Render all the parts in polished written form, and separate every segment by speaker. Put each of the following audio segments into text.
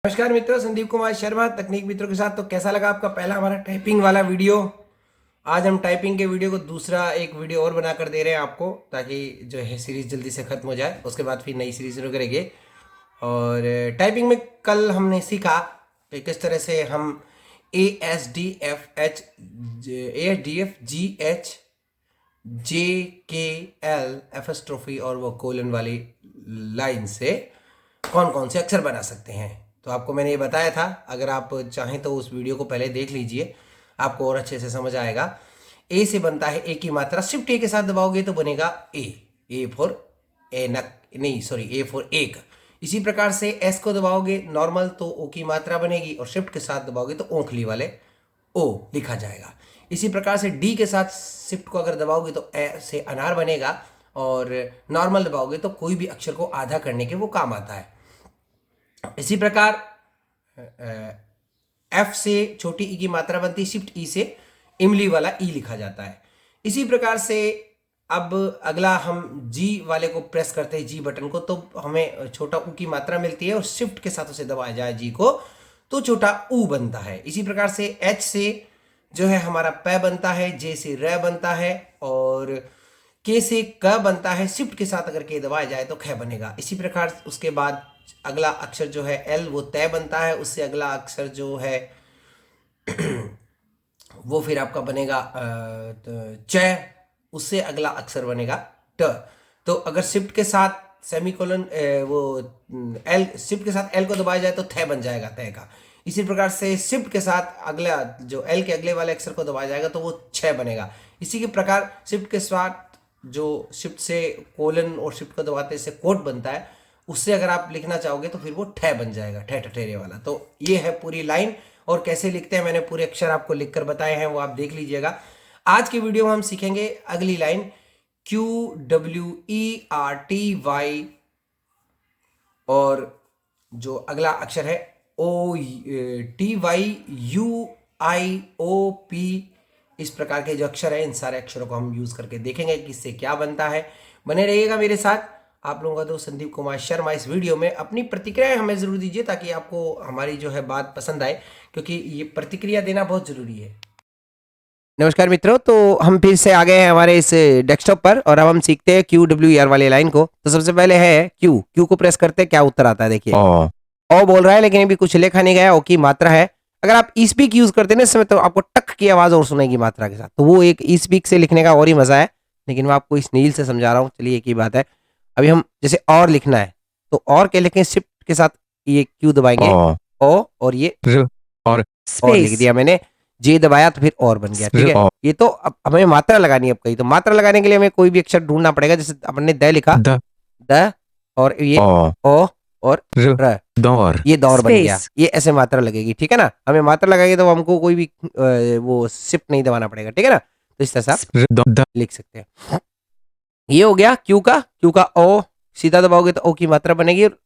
Speaker 1: नमस्कार मित्रों, संदीप कुमार शर्मा तकनीक मित्रों के साथ। तो कैसा लगा आपका पहला हमारा टाइपिंग वाला वीडियो। आज हम टाइपिंग के वीडियो को दूसरा एक वीडियो और बनाकर दे रहे हैं आपको, ताकि जो है सीरीज जल्दी से ख़त्म हो जाए, उसके बाद फिर नई सीरीज शुरू करेंगे। और टाइपिंग में कल हमने सीखा कि किस तरह से हम ASDF एफस्ट्रोफी और वो कोलन वाली लाइन से कौन कौन से अक्षर बना सकते हैं। तो आपको मैंने ये बताया था, अगर आप चाहें तो उस वीडियो को पहले देख लीजिए, आपको और अच्छे से समझ आएगा। ए से बनता है ए की मात्रा, शिफ्ट ए के साथ दबाओगे तो बनेगा ए फॉर एनक, नहीं सॉरी, ए फॉर एक। इसी प्रकार से एस को दबाओगे नॉर्मल तो ओ की मात्रा बनेगी, और शिफ्ट के साथ दबाओगे तो ओंखली वाले ओ लिखा जाएगा। इसी प्रकार से डी के साथ शिफ्ट को अगर दबाओगे तो ए से अनार बनेगा, और नॉर्मल दबाओगे तो कोई भी अक्षर को आधा करने के वो काम आता है। इसी प्रकार एफ से छोटी ई की मात्रा बनती है, शिफ्ट ई से इमली वाला ई लिखा जाता है। इसी प्रकार से अब अगला हम जी वाले को प्रेस करते हैं, जी बटन को, तो हमें छोटा ऊ की मात्रा मिलती है, और शिफ्ट के साथ उसे दबाया जाए जी को तो छोटा ऊ बनता है। इसी प्रकार से एच से जो है हमारा पै बनता है, जे से रै बनता है, और के से क बनता है। शिफ्ट के साथ अगर के दबाया जाए तो ख बनेगा। इसी प्रकार उसके बाद अगला अक्षर जो है एल वो तय बनता है, उससे अगला अक्षर जो है वो फिर आपका बनेगा च, उससे अगला अक्षर बनेगा ट। तो अगर शिफ्ट के साथ सेमीकोलन वो एल, शिफ्ट के साथ एल को दबाया जाए तो थ बन जाएगा तय का। इसी प्रकार से शिफ्ट के साथ अगला जो एल के अगले वाले अक्षर को दबाया जाएगा तो वो छ बनेगा। इसी के प्रकार शिफ्ट के साथ जो शिफ्ट से कोलन और शिफ्ट को दबाते से कोट बनता है, उससे अगर आप लिखना चाहोगे तो फिर वो ठे बन जाएगा, ठे ठठेरे वाला। तो ये है पूरी लाइन, और कैसे लिखते हैं मैंने पूरे अक्षर आपको लिखकर बताए हैं, वो आप देख लीजिएगा। आज की वीडियो में हम सीखेंगे अगली लाइन QWERTY, और जो अगला अक्षर है OTYUIOP। इस प्रकार के जो अक्षर है, इन सारे अक्षरों को हम यूज करके देखेंगे कि इससे क्या बनता है। बने रहिएगा मेरे साथ। आप लोगों का दोस्त संदीप कुमार शर्मा। इस वीडियो में अपनी प्रतिक्रियाएं हमें जरूर दीजिए, ताकि आपको हमारी जो है बात पसंद आए, क्योंकि ये प्रतिक्रिया देना बहुत जरूरी है। नमस्कार मित्रों, तो हम फिर से आ गए हैं हमारे इस डेस्कटॉप पर, और अब हम सीखते हैं QWER वाली लाइन को। तो सबसे पहले है क्यू को प्रेस करते हैं, क्या उत्तर आता है देखिए। ओ बोल रहा है, लेकिन अभी कुछ लिखा नहीं गया। ओ की मात्रा है। अगर आप ई स्पीक यूज करते हैं ना इस समय, तो आपको टक की आवाज और सुनेगी मात्रा के साथ, तो वो एक ई स्पीक से लिखने का और ही मजा है। लेकिन मैं आपको इस नील से समझा रहा हूँ, चलिए एक ही बात है। अभी हम जैसे और लिखना है, तो और क्या लिखें, शिफ्ट के साथ ये क्यू दबाएंगे, ओ और ये और लिख दिया मैंने। जे दबाया तो फिर और बन गया, ठीक है। ये तो अब हमें मात्रा लगानी है। अब कहीं तो मात्रा लगाने के लिए हमें कोई भी अक्षर ढूंढना पड़ेगा। जैसे अपने द लिखा, द, और ये ओ और दौर, ये दौर बन गया। ये ऐसे मात्रा लगेगी, ठीक है ना। हमें मात्रा लगाएंगे तो हमको कोई भी वो शिफ्ट नहीं दबाना पड़ेगा, ठीक है ना। तो इस तरह से आप लिख सकते हैं। ये हो गया क्यू का ओ सीधा दबाओगे तो ओ की मात्रा बनेगी, और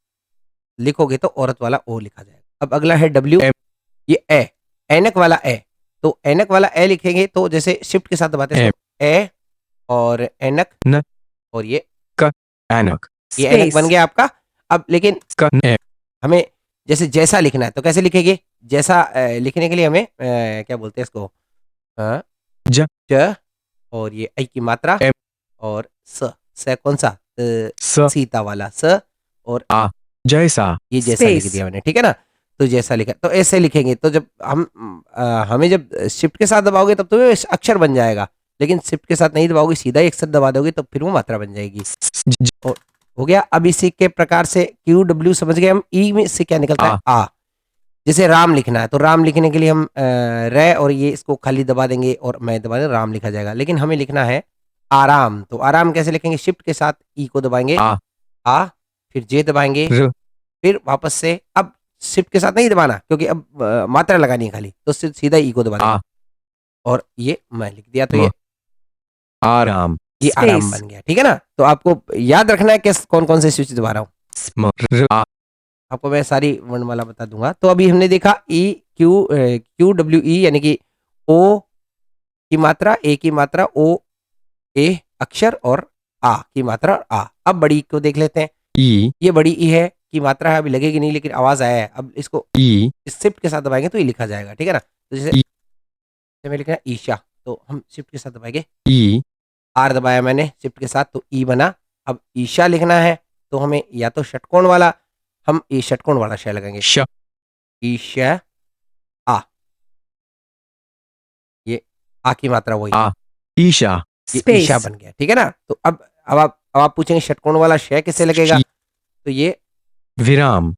Speaker 1: लिखोगे तो औरत वाला ओ लिखा जाएगा। अब अगला है डब्ल्यू, ये ए, एनक वाला ए। तो एनक वाला ए लिखेंगे तो जैसे शिफ्ट के साथ दबाते हैं ए और एनक न, और ये एनक, ये एनक बन गया आपका। अब लेकिन हमें जैसा लिखना है तो कैसे लिखेंगे। जैसा लिखने के लिए हमें क्या बोलते हैं इसको, ज, और ये आई की मात्रा, और स कौन सा, सीता वाला स, और आ, जैसा, ये जैसा लिख दिया मैंने, ठीक है ना। तो जैसा लिखा तो ऐसे लिखेंगे। तो जब हम हमें जब शिफ्ट के साथ दबाओगे तब तो ये अक्षर बन जाएगा, लेकिन शिफ्ट के साथ नहीं दबाओगे, सीधा एक साथ दबा दोगे तो फिर वो मात्रा बन जाएगी। हो गया। अब इसी के प्रकार से QW समझ गए हम। ई में से क्या निकलता है, आ। जैसे राम लिखना है तो राम लिखने के लिए हम रे और ये इसको खाली दबा देंगे, और मैं दबा दें, राम लिखा जाएगा। लेकिन हमें लिखना है आराम। तो आराम कैसे लिखेंगे, शिफ्ट के साथ ई को दबाएंगे, आ, फिर जे दबाएंगे, फिर वापस से, अब शिफ्ट के साथ नहीं दबाना क्योंकि अब मात्रा लगानी है खाली, तो सीधा ई को दबा देंगे, और ये मैं लिख दिया। तो ये आराम, ये आराम बन गया, ठीक है ना। तो आपको याद रखना है कि कौन कौन से स्विच दबा रहा हूँ, आपको मैं सारी वर्णमाला बता दूंगा। तो अभी हमने देखा QWE यानी कि ओ की मात्रा, ए की मात्रा, ओ ए अक्षर, और आ की मात्रा आ। अब बड़ी को देख लेते हैं।
Speaker 2: ई
Speaker 1: ये बड़ी ई है की मात्रा है, अभी लगेगी नहीं लेकिन आवाज आया है। अब इसको
Speaker 2: ई
Speaker 1: शिफ्ट के साथ दबाएंगे तो ये लिखा जाएगा, ठीक है ना। तो जैसे
Speaker 2: ई
Speaker 1: मैं लिखना ईशा, तो हम शिफ्ट के साथ दबाएंगे,
Speaker 2: ई
Speaker 1: आर दबाया मैंने शिफ्ट के साथ तो ई बना। अब ईशा लिखना है तो हमें या तो षटकोण वाला, हम ये षटकोण वाला श लगाएंगे,
Speaker 2: श
Speaker 1: ईशा आ, ये आ की मात्रा वही,
Speaker 2: आ ईशा
Speaker 1: ये ईशा बन गया, ठीक है ना। तो अब आप पूछेंगे षटकोण वाला श किससे लगेगा, तो ये
Speaker 2: विराम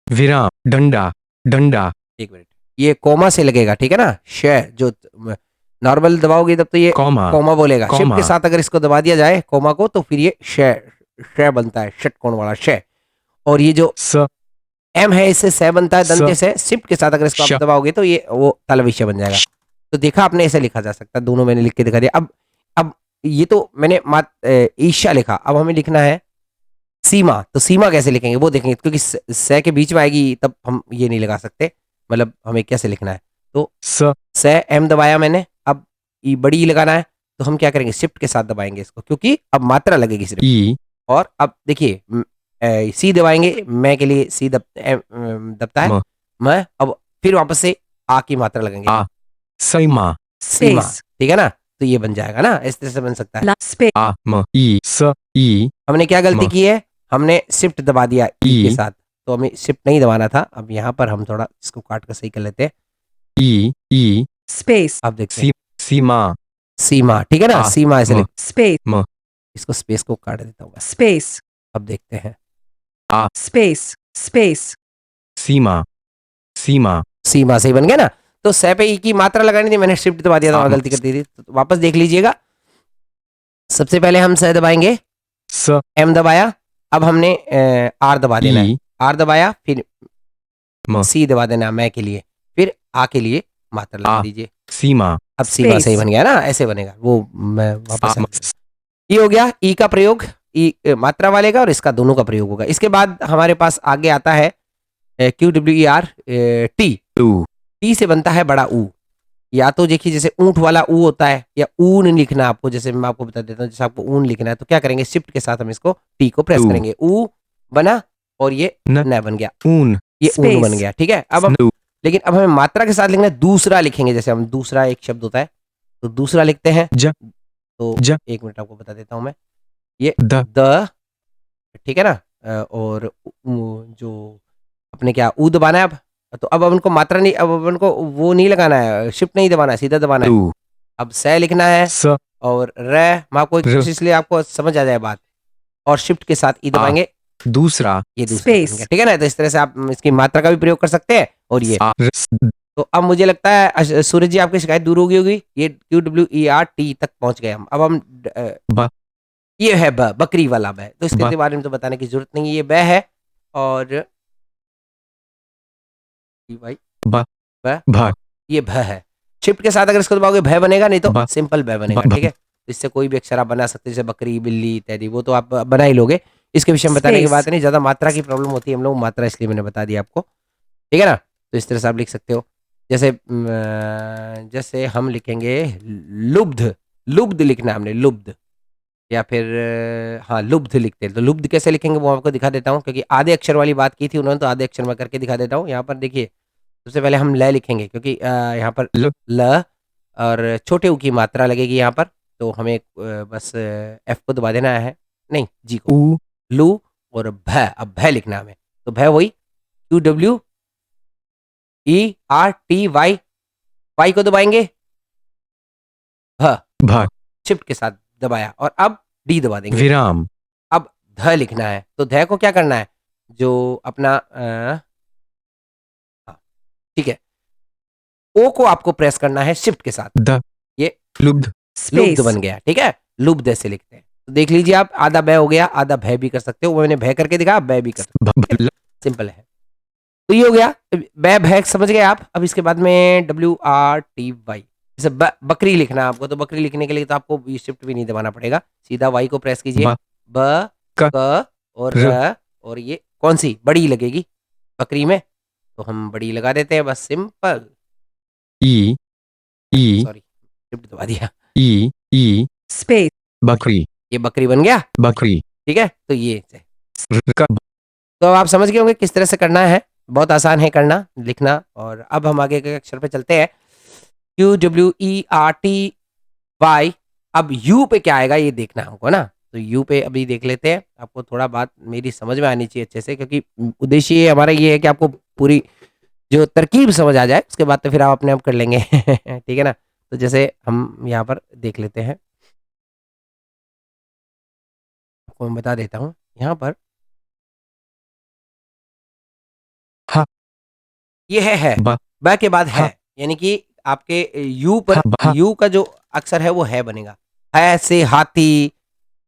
Speaker 2: विराम डंडा डंडा
Speaker 1: एक मिनट, ये कोमा से लगेगा, ठीक है ना। श जो नॉर्मल दबाओगे तब तो ये
Speaker 2: कॉमा
Speaker 1: कोमा बोलेगा, शिफ्ट
Speaker 2: कॉमा
Speaker 1: के साथ अगर इसको दबा दिया जाए कोमा को तो फिर ये श बनता है, षटकोण वाला श। और ये जो
Speaker 2: स
Speaker 1: एम है इससे स बनता है, दंत्य से। शिफ्ट के साथ अगर इसको
Speaker 2: श
Speaker 1: आप दबाओगे तो ये वो तालव्य बन जाएगा। तो देखा आपने, ऐसे लिखा जा सकता है, दोनों मैंने लिख के दिखा दिया। अब ये तो मैंने ईशा लिखा, अब हमें लिखना है सीमा। तो सीमा कैसे लिखेंगे वो देखेंगे, क्योंकि स के बीच में आएगी तब हम ये नहीं लगा सकते, मतलब हमें कैसे लिखना है। तो स एम दबाया मैंने, अब ई बड़ी ई लगाना है तो हम क्या करेंगे, शिफ्ट के साथ दबाएंगे इसको, क्योंकि अब मात्रा लगेगी सिर्फ।
Speaker 2: ई
Speaker 1: और अब देखिए सी दबाएंगे, मैं के लिए सी दबता है
Speaker 2: म
Speaker 1: मैं। अब फिर वापस से आ की मात्रा लगेंगे,
Speaker 2: आ सीमा
Speaker 1: सीमा, ठीक है ना। तो ये बन जाएगा ना, इस तरह से बन सकता है।
Speaker 2: आ म ई स ई
Speaker 1: हमने क्या गलती
Speaker 2: म
Speaker 1: की है, हमने शिफ्ट दबा दिया ई के
Speaker 2: ई
Speaker 1: साथ, तो हमें शिफ्ट नहीं दबाना था। अब यहाँ पर हम थोड़ा इसको काट कर सही कर लेते हैं,
Speaker 2: ई
Speaker 1: अब देखते हैं
Speaker 2: सीमा
Speaker 1: सीमा, ठीक है ना।
Speaker 2: आ
Speaker 1: सीमा ऐसे
Speaker 2: म म
Speaker 1: इसको स्पेस को काट देता हूँ मैं। अब देखते हैं
Speaker 2: आ सीमा सीमा
Speaker 1: सीमा सही बन गया ना। तो स पे ई की मात्रा लगानी थी, मैंने शिफ्ट दबा दिया था, गलती कर दी थी। तो वापस देख लीजिएगा, सबसे पहले हम स दबाएंगे,
Speaker 2: स
Speaker 1: एम दबाया, अब हमने आर दबा देना है,
Speaker 2: ई
Speaker 1: आर दबाया फिर
Speaker 2: म
Speaker 1: सी दबा देना मैं के लिए, फिर आ के लिए मात्रा लगा
Speaker 2: आ
Speaker 1: दीजिए।
Speaker 2: सीमा
Speaker 1: अब सीमा सही बन गया ना, ऐसे बनेगा वो। मैं वापस
Speaker 2: आ
Speaker 1: ये हो गया ई का प्रयोग, ई मात्रा वाले का, और इसका दोनों का प्रयोग होगा। इसके बाद हमारे पास आगे आता है Q W E R T.
Speaker 2: Two
Speaker 1: T से बनता है बड़ा ऊ, या तो देखिए जैसे ऊंट वाला ऊ होता है, या ऊन लिखना आपको, जैसे मैं आपको बता देता हूँ, जैसे आपको ऊन लिखना है तो क्या करेंगे, शिफ्ट के साथ हम इसको टी को प्रेस
Speaker 2: ऊ
Speaker 1: करेंगे, ऊ बना और ये
Speaker 2: न
Speaker 1: न बन गया,
Speaker 2: ऊन
Speaker 1: ये ऊन बन गया, ठीक है। अब हम
Speaker 2: स्नू
Speaker 1: लेकिन अब हमें मात्रा के साथ लिखना है, दूसरा लिखेंगे, जैसे हम दूसरा एक शब्द होता है तो दूसरा लिखते हैं।
Speaker 2: ज
Speaker 1: तो
Speaker 2: ज
Speaker 1: एक मिनट आपको बता देता हूँ मैं, ये
Speaker 2: द
Speaker 1: द, ठीक है ना। और जो अपने क्या ऊ दबाना है अब, तो अब उनको मात्रा नहीं, अब उनको वो नहीं लगाना है, शिफ्ट नहीं दबाना है, सीधा दबाना है।
Speaker 2: टू
Speaker 1: अब स लिखना है
Speaker 2: स
Speaker 1: और र, मैं आपको एक
Speaker 2: र
Speaker 1: कोशिश इसलिए आपको समझ आ जाए बात, और शिफ्ट के साथ ई
Speaker 2: आ
Speaker 1: दबाएंगे,
Speaker 2: दूसरा
Speaker 1: ये दूसरा बन गया, ठीक है ना। तो इस तरह से आप इसकी मात्रा का भी प्रयोग कर सकते हैं, और ये।
Speaker 2: आ
Speaker 1: तो अब मुझे लगता है सूरज जी आपकी शिकायत दूर होगी होगी, ये Q W E R T तक पहुंच गए हम। अब हम
Speaker 2: ब
Speaker 1: ये है ब, बकरी वाला ब, तो इसके
Speaker 2: ब
Speaker 1: बारे में तो बताने की जरूरत नहीं है, ये ब है। और भाई
Speaker 2: ब
Speaker 1: ब,
Speaker 2: भ
Speaker 1: ये भ है, शिफ्ट के साथ अगर इसको दबाओगे भ बनेगा, नहीं तो
Speaker 2: ब
Speaker 1: सिंपल ब बनेगा,
Speaker 2: ब
Speaker 1: ठीक है। तो इससे कोई भी अक्षर आप बना सकते हैं, जैसे बकरी बिल्ली इत्यादि, वो तो आप बना ही लोगे, इसके विषय में बताने की बात नहीं, ज्यादा मात्रा की प्रॉब्लम होती है हम लोग, मात्रा इसलिए मैंने बता दिया आपको, ठीक है ना। तो इस तरह से आप लिख सकते हो, जैसे जैसे हम लिखेंगे लुब्ध, लुब्ध लिखना है हमने, लुब्ध, या फिर हाँ लुब्ध लिखते हैं। तो लुब्ध कैसे लिखेंगे वो आपको दिखा देता हूँ, क्योंकि आधे अक्षर वाली बात की थी उन्होंने, तो आधे अक्षर में करके दिखा देता हूँ। यहाँ पर देखिए, सबसे पहले हम ल लिखेंगे, क्योंकि यहाँ पर
Speaker 2: ल
Speaker 1: ल और छोटे ऊ की मात्रा लगेगी यहाँ पर, तो हमें बस एफ को दबा देना है, नहीं जी को,
Speaker 2: ऊ
Speaker 1: लू और भ, अब भ लिखना है हमें, तो भ वही Q W E R T Y, Y को दबाएंगे, भ
Speaker 2: भ
Speaker 1: शिफ्ट के साथ दबाया, और अब डी दबा देंगे।
Speaker 2: विराम
Speaker 1: अब ध लिखना है, तो ध को क्या करना है, जो अपना हाँ, ठीक है, ओ को आपको प्रेस करना है शिफ्ट के साथ,
Speaker 2: द
Speaker 1: ये
Speaker 2: लुब्ध
Speaker 1: लुब्ध बन गया, ठीक है। लुब्ध ऐसे लिखते हैं, तो देख लीजिए आप, आधा ब हो गया, आधा भय भी कर सकते हो, मैंने भय करके दिखा, ब भी कर सकते हो, सिंपल है। तो ये हो गया ब भय, समझ गए आप। अब इसके बाद में डब्ल्यू आर टी वाई, जैसे बकरी लिखना है आपको, तो बकरी लिखने के लिए तो आपको शिफ्ट भी नहीं दबाना पड़ेगा, सीधा वाई को प्रेस कीजिए, ब क और र, और ये कौन सी बड़ी लगेगी बकरी में, तो हम बड़ी लगा देते हैं, बस सिंपल।
Speaker 2: ई ई
Speaker 1: सॉरी, शिफ्ट दबा दिया,
Speaker 2: ई ई
Speaker 1: स्पेस,
Speaker 2: बकरी
Speaker 1: ये बकरी बन गया,
Speaker 2: बकरी
Speaker 1: ठीक है। तो ये
Speaker 2: का
Speaker 1: तो अब आप समझ गए होंगे किस तरह से करना है। बहुत आसान है करना, लिखना। और अब हम आगे के अक्षर पे चलते हैं। QWERTY। अब यू पे क्या आएगा ये देखना हमको ना। तो यू पे अभी देख लेते हैं। आपको थोड़ा बात मेरी समझ में आनी चाहिए अच्छे से, क्योंकि उद्देश्य ये हमारा ये है कि आपको पूरी जो तरकीब समझ आ जाए, उसके बाद तो फिर आप अपने आप कर लेंगे। ठीक है ना। तो जैसे हम यहाँ पर देख लेते हैं, आपको मैं बता देता हूँ यहाँ पर।
Speaker 2: हा
Speaker 1: ये है
Speaker 2: बा
Speaker 1: ब के बाद है,
Speaker 2: हा
Speaker 1: यानी कि आपके यू पर
Speaker 2: हा बा
Speaker 1: यू का जो अक्षर है वो है बनेगा। है से हाथी,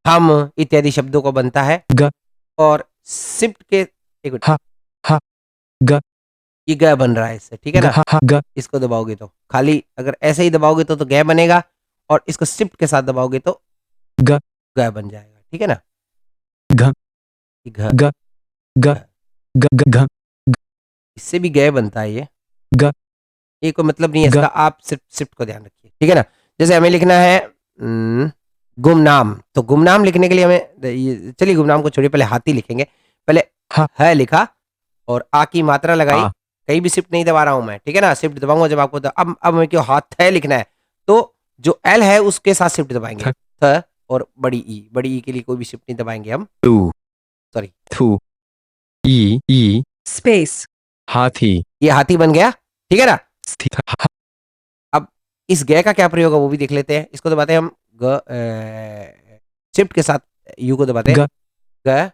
Speaker 1: हम इत्यादि शब्दों को बनता है।
Speaker 2: ग
Speaker 1: और शिफ्ट के एक मिनट,
Speaker 2: हा हा ग
Speaker 1: ये ग बन रहा है इससे, ठीक है
Speaker 2: ग
Speaker 1: ना।
Speaker 2: हा ग
Speaker 1: इसको दबाओगे तो खाली, अगर ऐसे ही दबाओगे तो ग बनेगा, और इसको शिफ्ट के साथ दबाओगे तो
Speaker 2: ग
Speaker 1: ग बन जाएगा, ठीक है ना।
Speaker 2: घ
Speaker 1: ये घ
Speaker 2: ग ग
Speaker 1: घ।
Speaker 2: ग ग घ
Speaker 1: इससे भी ग बनता है ये।
Speaker 2: ग
Speaker 1: ये कोई मतलब नहीं है
Speaker 2: ग
Speaker 1: इसका, आप सिर्फ शिफ्ट को ध्यान रखिए, ठीक है ना। जैसे हमें लिखना है गुमनाम, तो गुमनाम लिखने के लिए हमें चलिए गुमनाम को छोड़िए, पहले हाथी लिखेंगे। पहले
Speaker 2: हा
Speaker 1: है लिखा और आ की मात्रा लगाई,
Speaker 2: आ
Speaker 1: कहीं भी शिफ्ट नहीं दबा रहा हूं मैं, ठीक है ना। शिफ्ट दबाऊंगा जब आपको अब हमें क्यों हाथ है लिखना है, तो जो एल है उसके साथ शिफ्ट दबाएंगे।
Speaker 2: थ
Speaker 1: थ और बड़ी ई के लिए कोई भी शिफ्ट नहीं दबाएंगे हम,
Speaker 2: तू
Speaker 1: सॉरी।
Speaker 2: थू ई
Speaker 3: space,
Speaker 2: हाथी
Speaker 1: ये हाथी बन गया, ठीक है ना।
Speaker 2: स्थि हा
Speaker 1: अब इस ग का क्या प्रयोग है वो भी देख लेते हैं। इसको दबाते हैं हम शिफ्ट के साथ यू को दबाते हैं।
Speaker 2: ग
Speaker 1: ग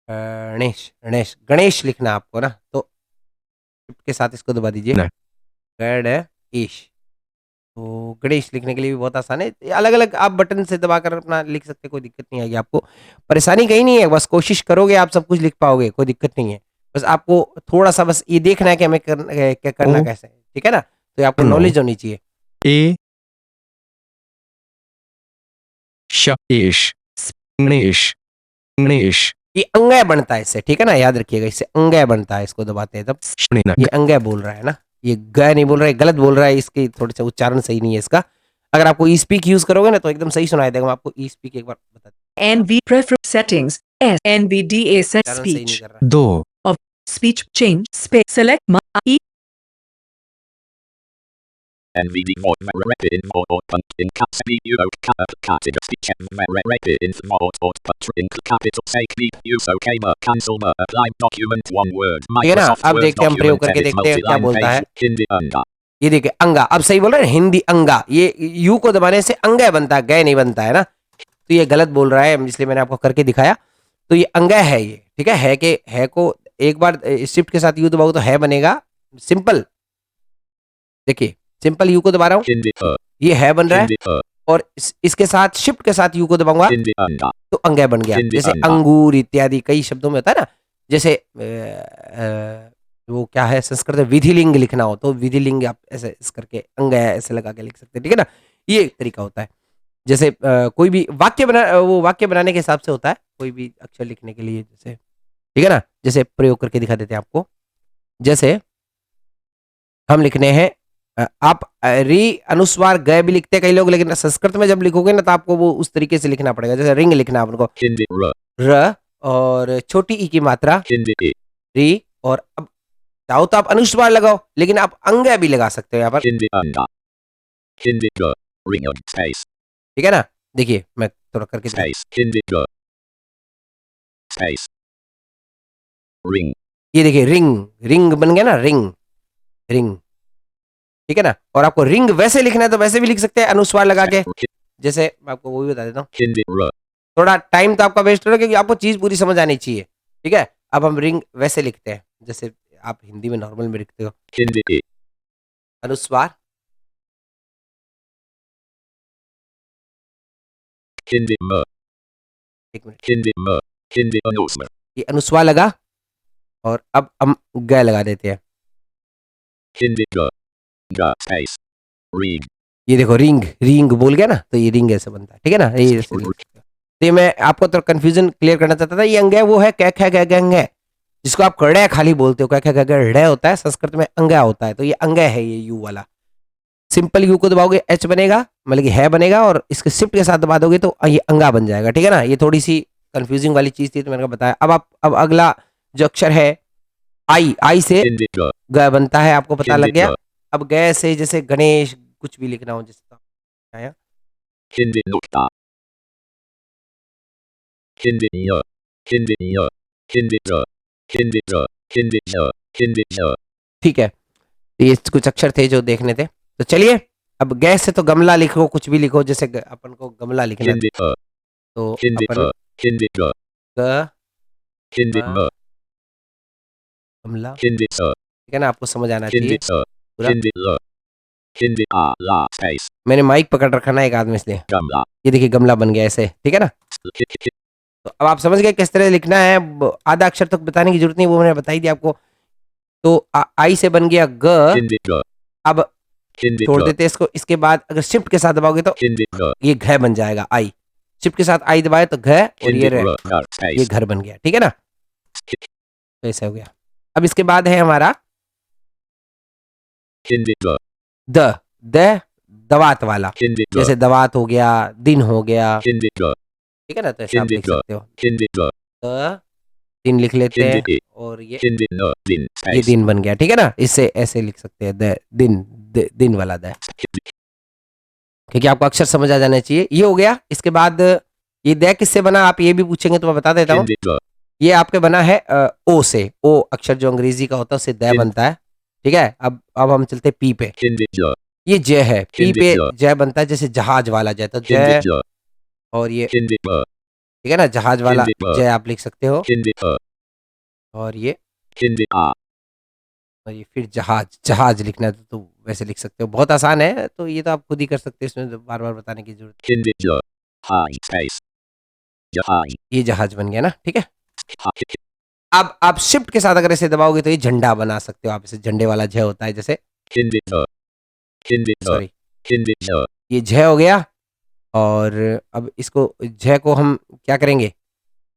Speaker 1: गणेश, गणेश गणेश लिखना आपको ना, तो शिफ्ट के साथ इसको दबा दीजिए।
Speaker 2: न
Speaker 1: गणेश। तो गणेश लिखने के लिए भी बहुत आसान है, अलग अलग आप बटन से दबाकर अपना लिख सकते हैं, कोई दिक्कत नहीं आएगी आपको। परेशानी कहीं नहीं है, बस कोशिश करोगे आप सब कुछ लिख पाओगे, कोई दिक्कत नहीं है। बस आपको थोड़ा सा बस ये देखना है कि हमें करना
Speaker 2: ओ
Speaker 1: कैसे है, ठीक है ना। तो आपको
Speaker 2: नो
Speaker 1: नॉलेज होनी चाहिए।
Speaker 2: ए श एश गणेश गणेश
Speaker 1: ये अंगय बनता है इससे, ठीक है ना, याद रखिएगा, इससे अंगय बनता है, इसको दबाते हैं तब। ये
Speaker 2: श्रेणक
Speaker 1: अंगय बोल रहा है ना, ये ग नहीं बोल रहा है, गलत बोल रहा है, इसकी थोड़ा सा उच्चारण सही नहीं है इसका। अगर आपको ई स्पीक यूज करोगे ना तो एकदम सही सुनाई देगा। मैं आपको ई स्पीक एक बार बता दूं,
Speaker 3: NV prefer settings, NVDA set
Speaker 1: उच्चारण सही नहीं
Speaker 3: speech,
Speaker 1: कर रहा।
Speaker 2: दो
Speaker 3: of speech change space select e
Speaker 4: NVD voice in open in cap speed you capital speech in small in capital say keep use okay cancel apply document one word
Speaker 1: ठीक है ना।
Speaker 4: Microsoft
Speaker 1: अब
Speaker 4: Word
Speaker 1: देखते हैं, हम प्रयोग
Speaker 4: document
Speaker 1: करके
Speaker 4: edit
Speaker 1: देखते हैं क्या
Speaker 4: multi-line
Speaker 1: बोलता है।
Speaker 4: page Hindi anga
Speaker 1: ये देखिए अंगा, अब सही बोल रहे हैं, हिंदी अंगा। ये यू को दबाने से अंगय बनता है, गय नहीं बनता है ना। तो ये गलत बोल रहा है, इसलिए मैंने आपको करके दिखाया। तो ये अंगय है ये, ठीक है के है को एक बार शिफ्ट के साथ यू दबाओ तो है बनेगा। सिंपल, देखिए सिंपल यू को दबा रहा हूँ,
Speaker 4: Hindi
Speaker 1: ये है बन रहा है।
Speaker 4: Hindi
Speaker 1: और इसके साथ शिफ्ट के साथ यू को दबाऊंगा
Speaker 4: Hindi anga
Speaker 1: तो अंगय बन गया।
Speaker 4: हिंदी
Speaker 1: जैसे
Speaker 4: अंगा।
Speaker 1: अंगूर इत्यादि कई शब्दों में होता है ना। जैसे वो क्या है, संस्कृत में विधिलिंग लिखना हो तो विधिलिंग आप ऐसे इस करके अंगय ऐसे लगा के लिख सकते हैं, ठीक है ना। ये एक तरीका होता है। जैसे कोई भी वाक्य वो वाक्य बनाने के हिसाब से होता है, कोई भी अक्षर लिखने के लिए, जैसे ठीक है ना। जैसे प्रयोग करके दिखा देते हैं आपको। जैसे हम लिखने हैं आप री अनुस्वार गए भी लिखते हैं कई लोग, लेकिन संस्कृत में जब लिखोगे ना तो आपको वो उस तरीके से लिखना पड़ेगा। जैसे रिंग लिखना आपको,
Speaker 4: Hindi
Speaker 1: र और छोटी ई की मात्रा
Speaker 4: Hindi
Speaker 1: री, और अब चाहो तो आप अनुस्वार लगाओ, लेकिन आप अंगय भी लगा सकते हो यहाँ पर,
Speaker 4: Hindi anga Hindi ring of space
Speaker 1: ठीक है ना। देखिए मैं थोड़ा करके
Speaker 4: space Hindi space ring
Speaker 1: ये देखिए रिंग, रिंग बन गया ना, रिंग रिंग, ठीक है ना। और आपको रिंग वैसे लिखना है तो वैसे भी लिख सकते हैं अनुस्वार लगा के। जैसे मैं आपको वो भी बता देता हूँ,
Speaker 4: Hindi
Speaker 1: थोड़ा टाइम तो आपका वेस्ट हो रहा है क्योंकि आपको चीज पूरी समझ आनी चाहिए, ठीक है। अब हम रिंग वैसे लिखते हैं जैसे आप हिंदी में नॉर्मल में लिखते हो,
Speaker 4: Hindi
Speaker 1: अनुस्वार
Speaker 4: Hindi
Speaker 1: एक मिनट,
Speaker 4: Hindi अनुस्वार
Speaker 1: ये अनुस्वार लगा और अब हम ग लगा देते हैं।
Speaker 4: Hindi space ring
Speaker 1: ये देखो रिंग, रिंग बोल गया ना, तो ये रिंग ऐसे बनता है, ठीक है ना। ये ऐसे लिख सकते हो। तो ये मैं आपको तो कंफ्यूजन क्लियर करना चाहता था। ये अंग है, वो है कै ख ग अंग है, जिसको आप कड़े खाली बोलते हो, कै ख ग ड़ होता है, संस्कृत में अंगा होता है। तो ये अंग है, ये यू वाला। सिंपल यू को दबाओगे एच बनेगा, मतलब कि है बनेगा, और इसके शिफ्ट के साथ दबा दोगे तो ये अंगा बन जाएगा, ठीक है ना। ये थोड़ी सी कंफ्यूजिंग वाली चीज थी तो मैंने बताया। अब अगला जो अक्षर है आई से
Speaker 4: Indigo.
Speaker 1: ग बनता है, आपको पता लग गया।
Speaker 4: Indigo.
Speaker 1: अब गै से जैसे गणेश कुछ भी लिखना हो जैसे आया
Speaker 4: Hindi nukta. Hindi yo. Hindi yo. Hindi jo. Hindi jo. Hindi jo. Hindi jo.
Speaker 1: ठीक है, तो ये कुछ अक्षर थे जो देखने थे। तो चलिए अब गै से तो गमला लिखो, कुछ भी लिखो, जैसे अपन को गमला लिखना है
Speaker 4: Hindi ho.
Speaker 1: तो
Speaker 4: Hindi
Speaker 1: अपन
Speaker 4: ho. Hindi jo.
Speaker 1: ग
Speaker 4: Hindi
Speaker 1: मा
Speaker 4: mo.
Speaker 1: गमला,
Speaker 4: Hindi so.
Speaker 1: ठीक है ना, आपको समझ आना
Speaker 4: Hindi
Speaker 1: चाहिए
Speaker 4: so.
Speaker 1: पूरा।
Speaker 4: Hindi lo. Hindi la space.
Speaker 1: मैंने माइक पकड़ रखा ना एक हाथ में इसलिए।
Speaker 4: Gamla.
Speaker 1: ये देखिए गमला बन गया ऐसे, ठीक है ना। तो अब आप समझ गए किस तरह लिखना है। आधा अक्षर तक बताने की जरूरत नहीं, वो मैंने बता ही दिया आपको। तो आई से बन गया ग।
Speaker 4: Hindi jo.
Speaker 1: अब
Speaker 4: Hindi
Speaker 1: छोड़
Speaker 4: jo.
Speaker 1: देते हैं इसको, इसके बाद अगर शिफ्ट के साथ दबाओगे तो
Speaker 4: Hindi jo.
Speaker 1: ये घ बन जाएगा। आई शिफ्ट के साथ आई दबाए तो घ और ये
Speaker 4: Hindi
Speaker 1: रे,
Speaker 4: ro. Gar
Speaker 1: ये
Speaker 4: space.
Speaker 1: घर बन गया, ठीक है ना। तो ऐसा हो गया। अब इसके बाद है हमारा
Speaker 4: Hindi jo.
Speaker 1: द दवात वाला,
Speaker 4: Hindi jo.
Speaker 1: जैसे दवात हो गया, दिन हो गया,
Speaker 4: Hindi jo.
Speaker 1: ठीक है ना। तो ऐसा आप लिख सकते हो,
Speaker 4: Hindi jo.
Speaker 1: द दिन लिख लेते हैं
Speaker 4: Hindi
Speaker 1: और ये
Speaker 4: Hindi no. Din
Speaker 1: ये
Speaker 4: space.
Speaker 1: दिन बन गया, ठीक है ना। इससे ऐसे लिख सकते हैं द दिन, दिन वाला द, क्योंकि आपको अक्षर समझ आ जाना चाहिए। ये हो गया। इसके बाद ये द किससे बना आप ये भी पूछेंगे तो मैं बता देता हूँ।
Speaker 4: Hindi jo.
Speaker 1: ये आपके बना है ओ से। ओ अक्षर जो अंग्रेजी का होता है उससे द बनता है, ठीक है। अब हम चलते पी पे।
Speaker 4: Hindi jo.
Speaker 1: ये जय है, पी
Speaker 4: हिंदी
Speaker 1: पे
Speaker 4: जो।
Speaker 1: जय बनता है, जैसे जहाज वाला जय, तो
Speaker 4: Hindi
Speaker 1: जय
Speaker 4: jo.
Speaker 1: और ये
Speaker 4: Hindi bo.
Speaker 1: ठीक है ना, जहाज वाला
Speaker 4: हिंदी जो।
Speaker 1: जय आप लिख सकते हो।
Speaker 4: Hindi ho.
Speaker 1: और ये
Speaker 4: Hindi a.
Speaker 1: फिर जहाज लिखना है तो वैसे लिख सकते हो, बहुत आसान है। तो ये तो आप खुद ही कर सकते हो, इसमें तो बार बार बताने की जरूरत।
Speaker 4: Hindi jo. High space. Jahai.
Speaker 1: ये जहाज बन गया ना, ठीक है।
Speaker 4: Ha.
Speaker 1: अब आप शिफ्ट के साथ अगर इसे दबाओगे तो ये झंडा बना सकते हो आप, इसे झंडे वाला जय होता है जैसे,
Speaker 4: Hindi jo. Hindi jo.
Speaker 1: Sorry
Speaker 4: Hindi jo.
Speaker 1: ये जय हो गया। और अब इसको जय को हम क्या करेंगे,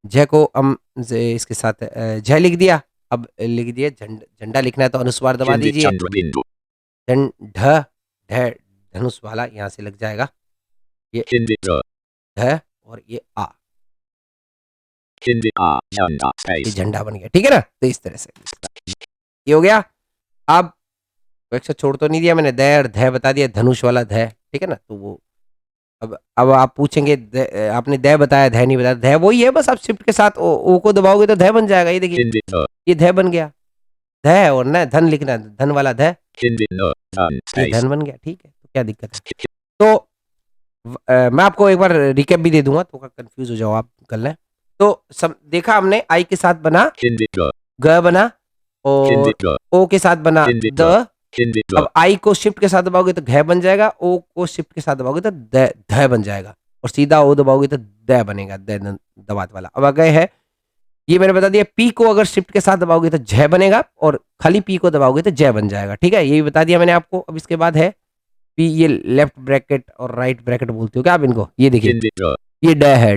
Speaker 1: जय को हम इसके साथ जय लिख दिया। अब लिख दिया झंडा लिखना है तो अनुस्वार दबा
Speaker 4: Hindi
Speaker 1: दीजिए।
Speaker 4: chandra bindu.
Speaker 1: ढ धनुष वाला यहाँ से लग जाएगा,
Speaker 4: Hindi jo.
Speaker 1: ढ और ये आ,
Speaker 4: Hindi a. Janda
Speaker 1: ये
Speaker 4: space.
Speaker 1: झंडा बन गया, ठीक है ना। तो इस तरह से ये हो गया। अब वो अक्षर छोड़ तो नहीं दिया मैंने, द और ध बता दिया, धनुष वाला ध, ठीक है ना। तो वो अब आप पूछेंगे आपने द बताया ध नहीं बताया, ध वही है, बस आप शिफ्ट के साथ ओ को दबाओगे तो ध बन जाएगा। ये देखिए
Speaker 4: Hindi jo.
Speaker 1: ये ध बन गया, ध और न धन लिखना है, धन वाला ध,
Speaker 4: Hindi no. Done
Speaker 1: ये
Speaker 4: space.
Speaker 1: धन बन गया, ठीक है। तो क्या दिक्कत है। तो मैं आपको एक बार रिकैप भी दे दूंगा तो कंफ्यूज हो जाओ आप कर लें। तो देखा हमने आई के साथ बना
Speaker 4: Hindi jo.
Speaker 1: ग बना और
Speaker 4: Hindi jo.
Speaker 1: ओ के साथ बना
Speaker 4: हिंदी
Speaker 1: द।
Speaker 4: Hindi jo.
Speaker 1: अब आई को शिफ्ट के साथ दबाओगे तो घ बन जाएगा, ओ को शिफ्ट के साथ दबाओगे तो ध बन जाएगा, और सीधा ओ दबाओगे तो द बनेगा, दबात वाला। अब अगले है ये मैंने बता दिया, पी को अगर शिफ्ट के साथ दबाओगे तो झ बनेगा, और खाली पी को दबाओगे तो जय बन जाएगा, ठीक है। ये भी बता दिया मैंने आपको। अब इसके बाद है पी, ये लेफ्ट ब्रैकेट और राइट ब्रैकेट बोलते हो क्या आप इनको, ये देखिए
Speaker 4: Hindi jo.
Speaker 1: ये ड है,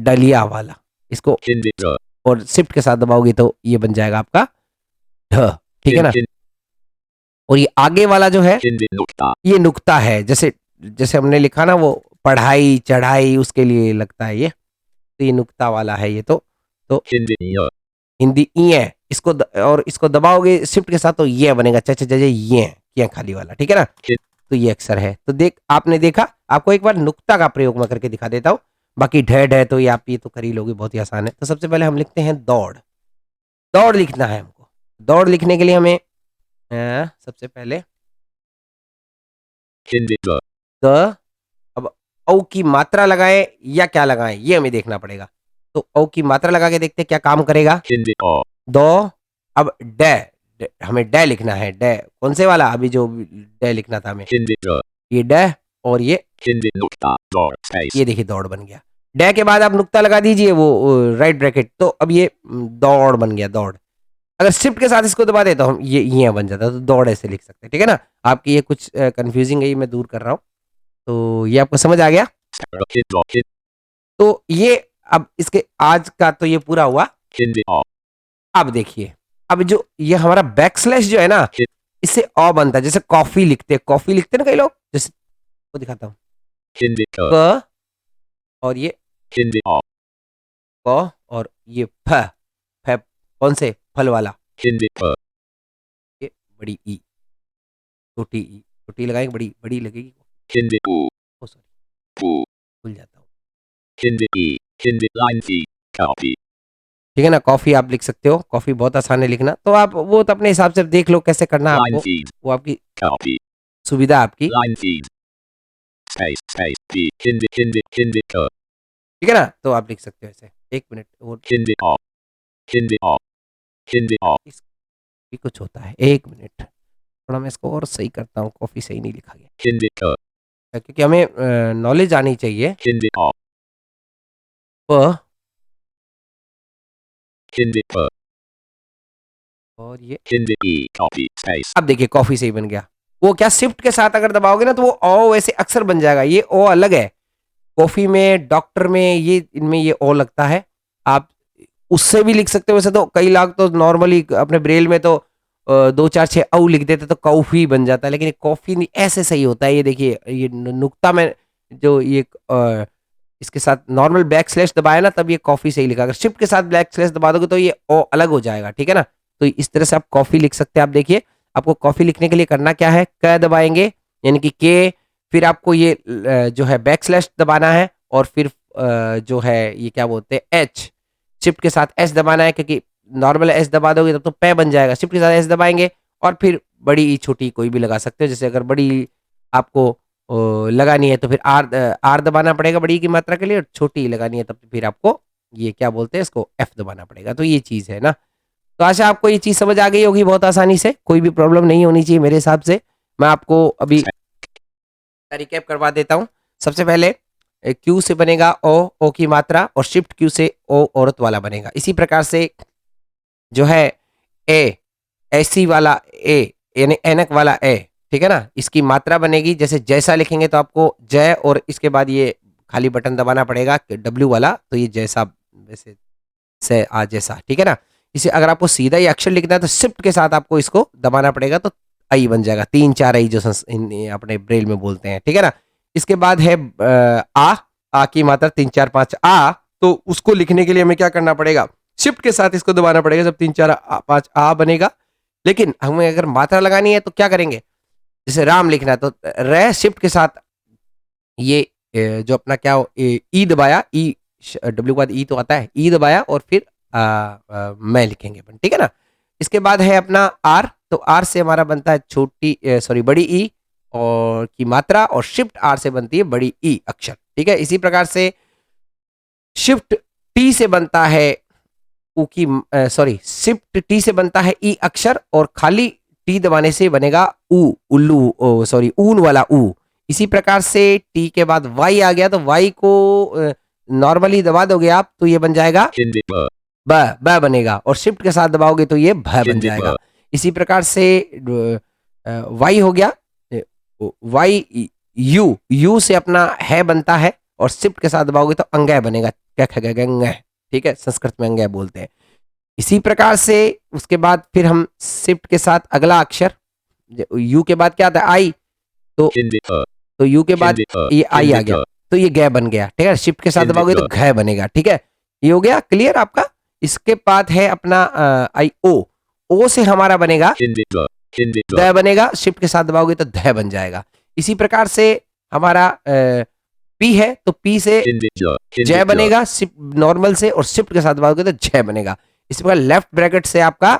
Speaker 1: डलिया वाला, इसको
Speaker 4: Hindi jo.
Speaker 1: और शिफ्ट के साथ दबाओगे तो ये बन जाएगा आपका ढ, ठीक है ना। और ये आगे वाला जो है
Speaker 4: Hindi nukta.
Speaker 1: ये नुक्ता है, जैसे हमने लिखा ना वो पढ़ाई चढ़ाई उसके लिए लगता है ये, तो ये नुक्ता वाला है ये। तो
Speaker 4: Hindi yo.
Speaker 1: हिंदी ई है, इसको और इसको दबाओगे शिफ्ट के साथ तो ये बनेगा, ये खाली वाला, ठीक है ना। तो ये अक्षर है। तो आपने देखा, आपको एक बार नुक्ता का प्रयोग मैं करके दिखा देता हूँ, बाकी ढेड है तो ये आप ये तो कर ही लोगे, बहुत ही आसान है। तो सबसे पहले हम लिखते हैं दौड़ लिखना है हमको। दौड़ लिखने के लिए हमें सबसे पहले
Speaker 4: Hindi jo.
Speaker 1: द, अब औ की मात्रा लगाएं या क्या लगाएं ये हमें देखना पड़ेगा। तो औ की मात्रा लगा के देखते हैं क्या काम करेगा।
Speaker 4: Hindi o.
Speaker 1: दो, अब हमें ड लिखना है, ड कौन से वाला, अभी जो ड लिखना था हमें,
Speaker 4: Hindi jo.
Speaker 1: ये ड और ये
Speaker 4: Hindi nukta. Door space.
Speaker 1: ये देखिए दौड़ बन गया। ड के बाद आप नुक्ता लगा दीजिए वो राइट ब्रैकेट, तो अब ये दौड़ बन गया, दौड़। अगर शिफ्ट के साथ इसको दबा दे तो हम ये बन जाता है, तो दौड़ ऐसे लिख सकते हैं, ठीक है ना। आपकी ये कुछ कंफ्यूजिंग है, ये मैं दूर कर रहा हूँ। तो ये आपको समझ आ गया।
Speaker 4: Hindi
Speaker 1: तो ये अब इसके आज का तो ये पूरा हुआ।
Speaker 4: o.
Speaker 1: अब देखिए, अब जो ये हमारा बैकस्लैश जो है ना, इससे अ बनता है, जैसे कॉफी लिखते हैं ना कई लोग, जैसे वो दिखाता हूँ,
Speaker 4: Hindi ko.
Speaker 1: क और ये
Speaker 4: Hindi o.
Speaker 1: क और ये फ, फ कौन से फल वाला,
Speaker 4: Kindipa.
Speaker 1: ये बड़ी ई, छोटी लगाएंगे, बड़ी बड़ी लगेगी।
Speaker 4: Kindipu.
Speaker 1: ओ सॉरी,
Speaker 4: Poo.
Speaker 1: भूल जाता हूँ।
Speaker 4: Kindipi. Kindip line fee. Copy.
Speaker 1: ठीक है ना, कॉफी आप लिख सकते हो, कॉफी बहुत आसान है लिखना, तो आप वो तो अपने हिसाब से देख लो कैसे करना है
Speaker 4: Line
Speaker 1: आपको,
Speaker 4: feed.
Speaker 1: वो आपकी
Speaker 4: Copy.
Speaker 1: सुविधा आपकी।
Speaker 4: Line feed. Space. P. Kindica.
Speaker 1: ठीक है ना, तो आप लिख सकते हो ऐसे। एक मिनट, वो
Speaker 4: Kindipa. Kindipa. Kindipa.
Speaker 1: भी कुछ होता है, एक मिनट, थोड़ा मैं इसको और सही करता हूँ, कॉफी सही नहीं लिखा गया,
Speaker 4: Kindica.
Speaker 1: क्योंकि हमें नॉलेज आनी चाहिए।
Speaker 4: Kindipa.
Speaker 1: प
Speaker 4: Kindipa.
Speaker 1: और ये,
Speaker 4: Kindipi. Copy. Space.
Speaker 1: अब देखिए कॉफी सही बन गया। वो क्या, शिफ्ट के साथ अगर दबाओगे ना तो वो ओ वैसे अक्सर बन जाएगा, ये ओ अलग है। कॉफी में, डॉक्टर में, ये इनमें ये ओ लगता है। आप उससे भी लिख सकते हो, वैसे तो कई लोग तो नॉर्मली अपने ब्रेल में तो 2 4 6 औ लिख देते तो कॉफी बन जाता है, लेकिन ये कॉफी नहीं, ऐसे सही होता है। ये देखिए, ये नुक्ता में जो ये इसके साथ नॉर्मल बैक स्लैश दबाया ना तब ये कॉफी सही लिखा, अगर शिफ्ट के साथ बैक स्लैश दबा दोगे तो ये ओ अलग हो जाएगा। ठीक है ना, तो इस तरह से आप कॉफी लिख सकते हैं। आप देखिए, आपको कॉफी लिखने के लिए करना क्या है, क दबाएंगे यानी कि के, फिर आपको ये जो है बैक स्लैश दबाना है, और फिर जो है ये क्या बोलते हैं एच, शिफ्ट के साथ एस दबाना है, क्योंकि नॉर्मल एस दबा दोगे तब तो पे बन जाएगा। शिफ्ट के साथ एस दबाएंगे और फिर बड़ी ई छोटी कोई भी लगा सकते हो, जैसे अगर बड़ी आपको लगानी है तो फिर आर दबाना पड़ेगा बड़ी की मात्रा के लिए, और छोटी लगानी है तब फिर आपको ये क्या बोलते हैं इसको एफ दबाना पड़ेगा। तो ये चीज़ है ना, तो आशा आपको ये चीज़ समझ आ गई होगी बहुत आसानी से, कोई भी प्रॉब्लम नहीं होनी चाहिए मेरे हिसाब से। मैं आपको अभी रिकैप करवा देता हूँ। सबसे पहले क्यू से बनेगा ओ की मात्रा, और शिफ्ट क्यू से ओ औरत वाला बनेगा। इसी प्रकार से जो है ए, ऐसी वाला ए यानी एनक वाला ए, ठीक है ना, इसकी मात्रा बनेगी, जैसे जैसा लिखेंगे तो आपको जय और इसके बाद ये खाली बटन दबाना पड़ेगा डब्ल्यू वाला, तो ये जैसा वैसे से आ जैसा। ठीक है ना, इसे अगर आपको सीधा ही अक्षर लिखना है तो शिफ्ट के साथ आपको इसको दबाना पड़ेगा, तो आई बन जाएगा, 3 4 आई जो अपने ब्रेल में बोलते हैं। ठीक है ना, इसके बाद है आ की मात्रा 3 4 5 आ, तो उसको लिखने के लिए हमें क्या करना पड़ेगा, शिफ्ट के साथ इसको दबाना पड़ेगा, जब 3 4 5 आ बनेगा। लेकिन हमें अगर मात्रा लगानी है तो क्या करेंगे, जैसे राम लिखना है तो रे शिफ्ट के साथ ये जो अपना क्या हो, ई दबाया, ई डब्ल्यू के बाद ई तो आता है, ई दबाया और फिर मैं लिखेंगे अपन। ठीक है ना, इसके बाद है अपना आर, तो आर से हमारा बनता है छोटी सॉरी बड़ी ई और की मात्रा, और शिफ्ट आर से बनती है बड़ी ई अक्षर। ठीक है, इसी प्रकार से शिफ्ट टी से बनता है ऊ की सॉरी शिफ्ट टी से बनता है ई अक्षर, और खाली टी दबाने से बनेगा ऊ, उल्लू सॉरी ऊन वाला ऊ। इसी प्रकार से टी के बाद वाई आ गया, तो वाई को नॉर्मली दबा दोगे आप तो ये बन जाएगा
Speaker 4: Kindipa.
Speaker 1: ब बनेगा, और शिफ्ट के साथ दबाओगे तो ये भ बन जाएगा। इसी प्रकार से वाई हो गया, वाई यू, यू से अपना है बनता है, और शिफ्ट के साथ दबाओगे तो अंगय बनेगा, ठीक है, संस्कृत में अंगय बोलते हैं। इसी प्रकार से उसके बाद फिर हम शिफ्ट के साथ अगला अक्षर, यू के बाद क्या आता है आई,
Speaker 4: Kindipa.
Speaker 1: तो यू के बाद
Speaker 4: Kindipa.
Speaker 1: ये आई आ गया,
Speaker 4: Kindipa.
Speaker 1: तो ये गै बन गया। ठीक है, शिफ्ट के साथ दबाओगे तो घ बनेगा। ठीक है, ये हो गया क्लियर आपका। इसके बाद है अपना आई ओ से हमारा बनेगा
Speaker 4: Kindipa. Kindipa.
Speaker 1: द बनेगा, शिफ्ट के साथ दबाओगे तो ध बन जाएगा। इसी प्रकार से हमारा पी है, तो पी से
Speaker 4: Kindipa.
Speaker 1: जय
Speaker 4: Kindipa.
Speaker 1: बनेगा नॉर्मल से, और शिफ्ट के साथ दबाओगे तो जय बनेगा। इसी प्रकार लेफ्ट ब्रैकेट से आपका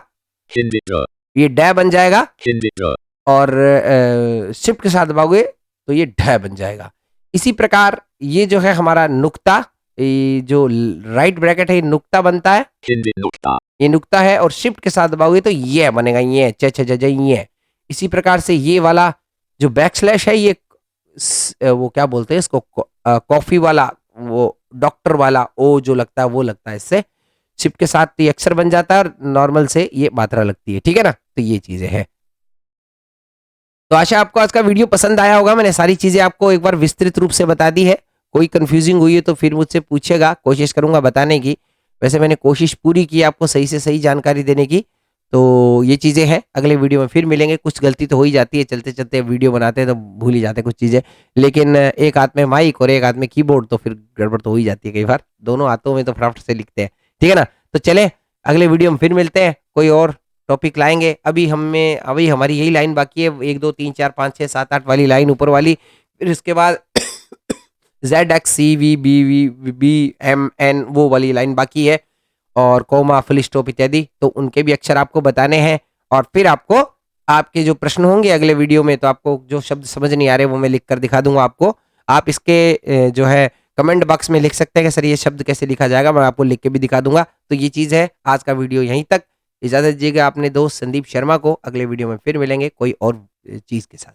Speaker 4: Kindipa.
Speaker 1: ये ड बन जाएगा,
Speaker 4: Kindipa.
Speaker 1: और शिफ्ट के साथ दबाओगे तो ये ढ बन जाएगा। इसी प्रकार ये जो है हमारा नुक्ता, ये जो राइट ब्रैकेट है ये नुक्ता बनता है,
Speaker 4: Kindinukta.
Speaker 1: ये नुक्ता है, और शिफ्ट के साथ दबाओगे तो ये बनेगा, ये ये। इसी प्रकार से ये वाला जो बैक स्लैश है, ये वो क्या बोलते हैं इसको, कॉफी वाला, वो डॉक्टर वाला ओ जो लगता है वो लगता है इससे, शिफ्ट के साथ ये अक्षर बन जाता है, और नॉर्मल से ये मात्रा लगती है। ठीक है ना, तो ये चीजें हैं। तो आशा आपको आज का वीडियो पसंद आया होगा, मैंने सारी चीजें आपको एक बार विस्तृत रूप से बता दी है। कोई कंफ्यूजिंग हुई है तो फिर मुझसे पूछेगा, कोशिश करूंगा बताने की। वैसे मैंने कोशिश पूरी की आपको सही से सही जानकारी देने की। तो ये चीज़ें हैं, अगले वीडियो में फिर मिलेंगे। कुछ गलती तो हो ही जाती है, चलते चलते वीडियो बनाते हैं तो भूल ही जाते हैं कुछ चीज़ें, लेकिन एक हाथ में माइक और एक हाथ में कीबोर्ड तो फिर गड़बड़ तो हो ही जाती है कई बार, दोनों हाथों में तो फटाफट से लिखते हैं। ठीक है ना, तो चले अगले वीडियो में फिर मिलते हैं, कोई और टॉपिक लाएंगे। अभी हमारी यही लाइन बाकी है, 1 2 3 4 5 6 7 8 वाली लाइन ऊपर वाली, फिर उसके बाद ZXCVBVBMN वो वाली लाइन बाकी है, और कोमा फुल स्टॉप इत्यादि, तो उनके भी अक्षर आपको बताने हैं। और फिर आपको आपके जो प्रश्न होंगे अगले वीडियो में, तो आपको जो शब्द समझ नहीं आ रहे वो मैं लिख कर दिखा दूंगा आपको। आप इसके जो है कमेंट बॉक्स में लिख सकते हैं कि सर ये शब्द कैसे लिखा जाएगा, मैं आपको लिख के भी दिखा दूंगा। तो ये चीज़ है, आज का वीडियो यहीं तक। इजाज़त दीजिएगा अपने दोस्त संदीप शर्मा को, अगले वीडियो में फिर मिलेंगे कोई और चीज़ के साथ।